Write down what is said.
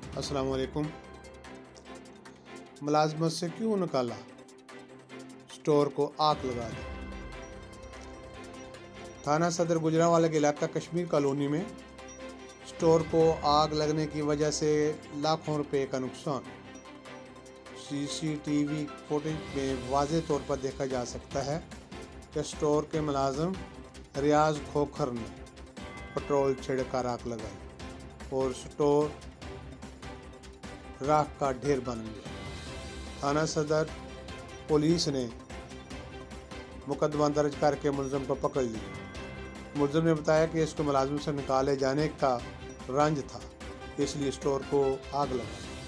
अस्सलाम वालेकुम। मुलाजमत से क्यों निकाला, स्टोर को आग लगा दी। थाना सदर गुजरांवाला के इलाका कश्मीर कॉलोनी में स्टोर को आग लगने की वजह से लाखों रुपए का नुकसान सीसीटीवी फुटेज में वाज़ेह तौर पर देखा जा सकता है कि स्टोर के मुलाजिम रियाज खोखर ने पेट्रोल छिड़कर आग लगाई और स्टोर राख का ढेर बन गया। थाना सदर पुलिस ने मुकदमा दर्ज करके मुलजिम को पकड़ लिया। मुलजिम ने बताया कि इसको मुलाजिम से निकाले जाने का रंज था, इसलिए स्टोर को आग लगाई।